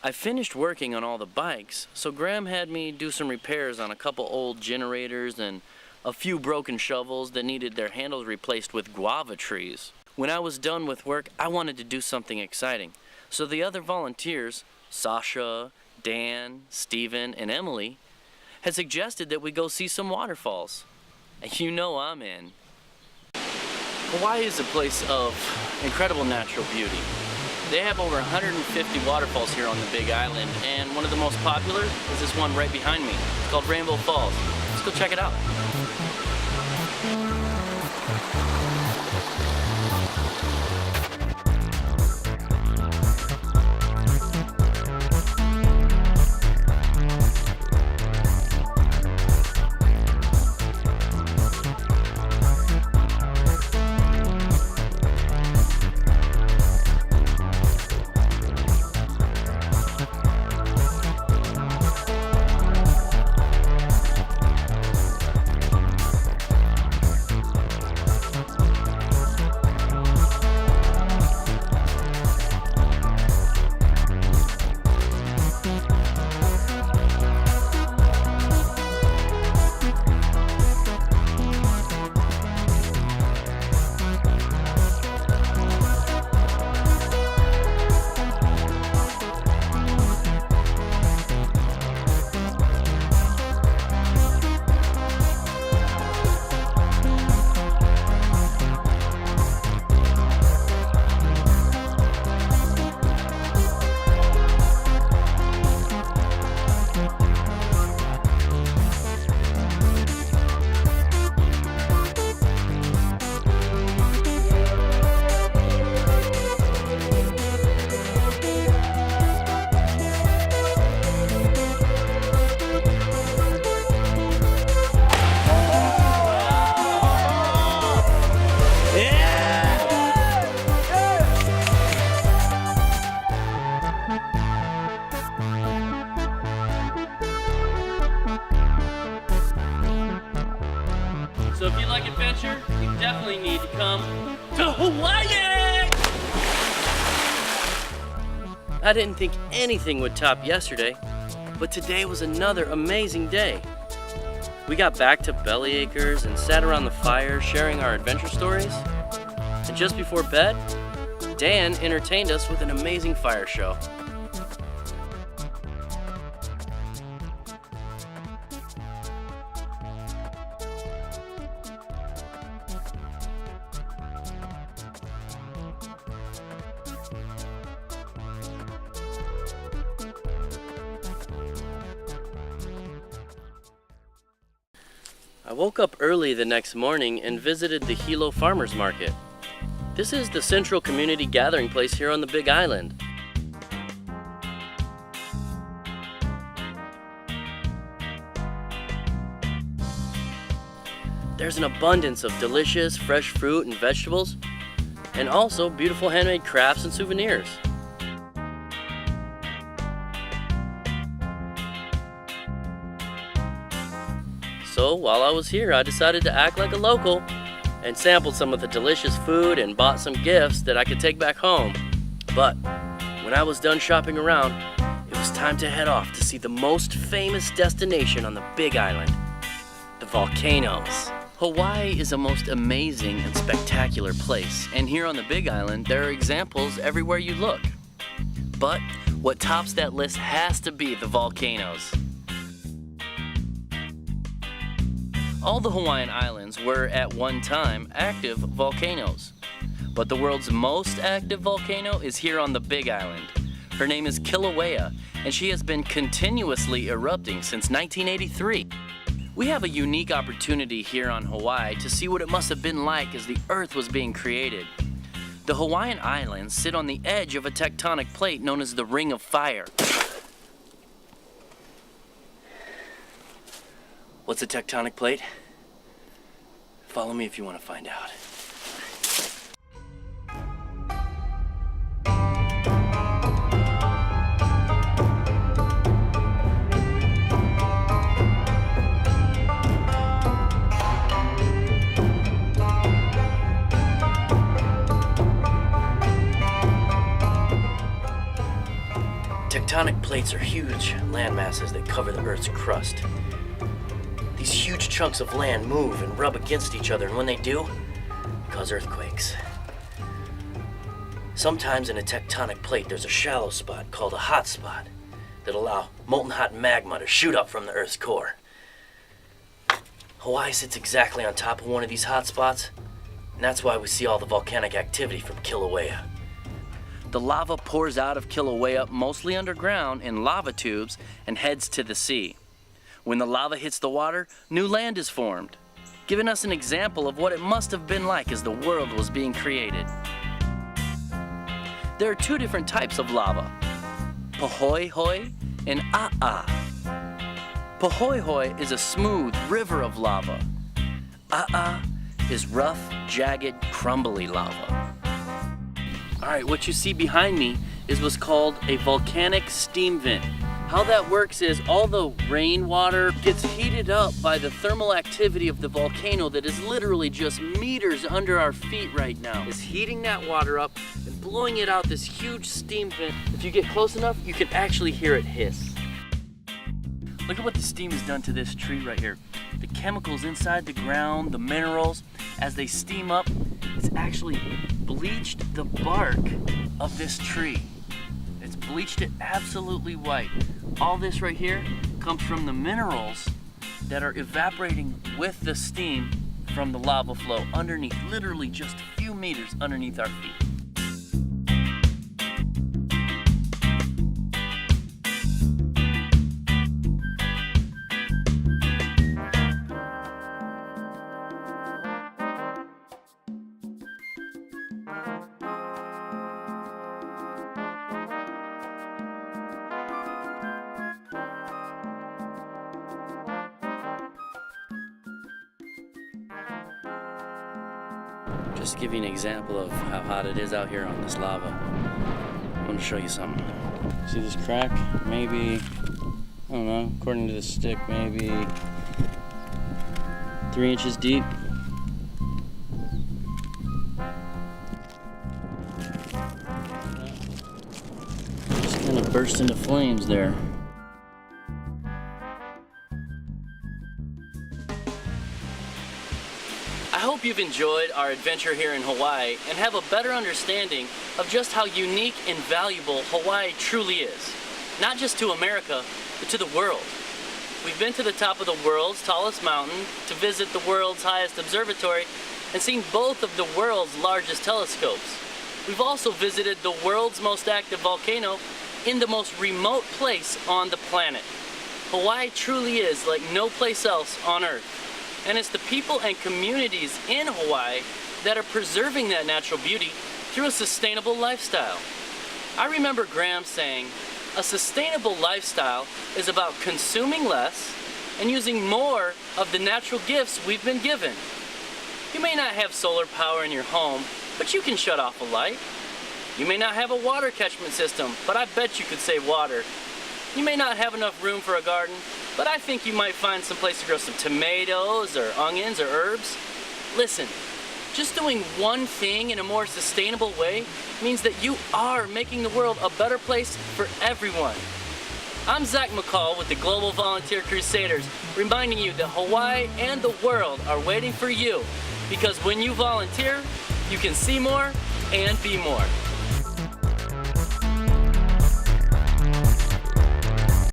I finished working on all the bikes, so Graham had me do some repairs on a couple old generators and a few broken shovels that needed their handles replaced with guava trees. When I was done with work, I wanted to do something exciting. So the other volunteers, Sasha, Dan, Steven, and Emily, had suggested that we go see some waterfalls. And you know I'm in. Hawaii is a place of incredible natural beauty. They have over 150 waterfalls here on the Big Island, and one of the most popular is this one right behind me. It's called Rainbow Falls. Let's go check it out. So if you like adventure, you definitely need to come to Hawaii! I didn't think anything would top yesterday, but today was another amazing day. We got back to Bellyacres and sat around the fire sharing our adventure stories. And just before bed, Dan entertained us with an amazing fire show. I woke up early the next morning and visited the Hilo Farmers Market. This is the central community gathering place here on the Big Island. There's an abundance of delicious fresh fruit and vegetables, and also beautiful handmade crafts and souvenirs. So while I was here, I decided to act like a local and sampled some of the delicious food and bought some gifts that I could take back home. But when I was done shopping around, it was time to head off to see the most famous destination on the Big Island, the volcanoes. Hawaii is a most amazing and spectacular place, and here on the Big Island, there are examples everywhere you look. But what tops that list has to be the volcanoes. All the Hawaiian Islands were at one time active volcanoes, but the world's most active volcano is here on the Big Island. Her name is Kilauea, and she has been continuously erupting since 1983. We have a unique opportunity here on Hawaii to see what it must have been like as the Earth was being created. The Hawaiian Islands sit on the edge of a tectonic plate known as the Ring of Fire. What's a tectonic plate? Follow me if you want to find out. Tectonic plates are huge land masses that cover the Earth's crust. These huge chunks of land move and rub against each other, and when they do, they cause earthquakes. Sometimes in a tectonic plate there's a shallow spot called a hot spot that allow molten hot magma to shoot up from the Earth's core. Hawaii sits exactly on top of one of these hot spots, and that's why we see all the volcanic activity from Kilauea. The lava pours out of Kilauea mostly underground in lava tubes and heads to the sea. When the lava hits the water, new land is formed, giving us an example of what it must have been like as the world was being created. There are two different types of lava, pahoehoe and a'a. Pahoehoe is a smooth river of lava. A'a is rough, jagged, crumbly lava. Alright, what you see behind me is what's called a volcanic steam vent. How that works is all the rainwater gets heated up by the thermal activity of the volcano that is literally just meters under our feet right now. It's heating that water up and blowing it out this huge steam vent. If you get close enough, you can actually hear it hiss. Look at what the steam has done to this tree right here. The chemicals inside the ground, the minerals, as they steam up, it's actually bleached the bark of this tree. It's bleached it absolutely white. All this right here comes from the minerals that are evaporating with the steam from the lava flow underneath, literally just a few meters underneath our feet. Just to give you an example of how hot it is out here on this lava, I want to show you something. See this crack? Maybe, I don't know, according to the stick, maybe 3 inches deep. Just kind of burst into flames there. I hope you've enjoyed our adventure here in Hawaii and have a better understanding of just how unique and valuable Hawaii truly is. Not just to America, but to the world. We've been to the top of the world's tallest mountain to visit the world's highest observatory and seen both of the world's largest telescopes. We've also visited the world's most active volcano in the most remote place on the planet. Hawaii truly is like no place else on Earth. And it's the people and communities in Hawaii that are preserving that natural beauty through a sustainable lifestyle. I remember Graham saying, a sustainable lifestyle is about consuming less and using more of the natural gifts we've been given. You may not have solar power in your home, but you can shut off a light. You may not have a water catchment system, but I bet you could save water. You may not have enough room for a garden, but I think you might find some place to grow some tomatoes or onions or herbs. Listen, just doing one thing in a more sustainable way means that you are making the world a better place for everyone. I'm Zach McCall with the Global Volunteer Crusaders, reminding you that Hawaii and the world are waiting for you, because when you volunteer, you can see more and be more.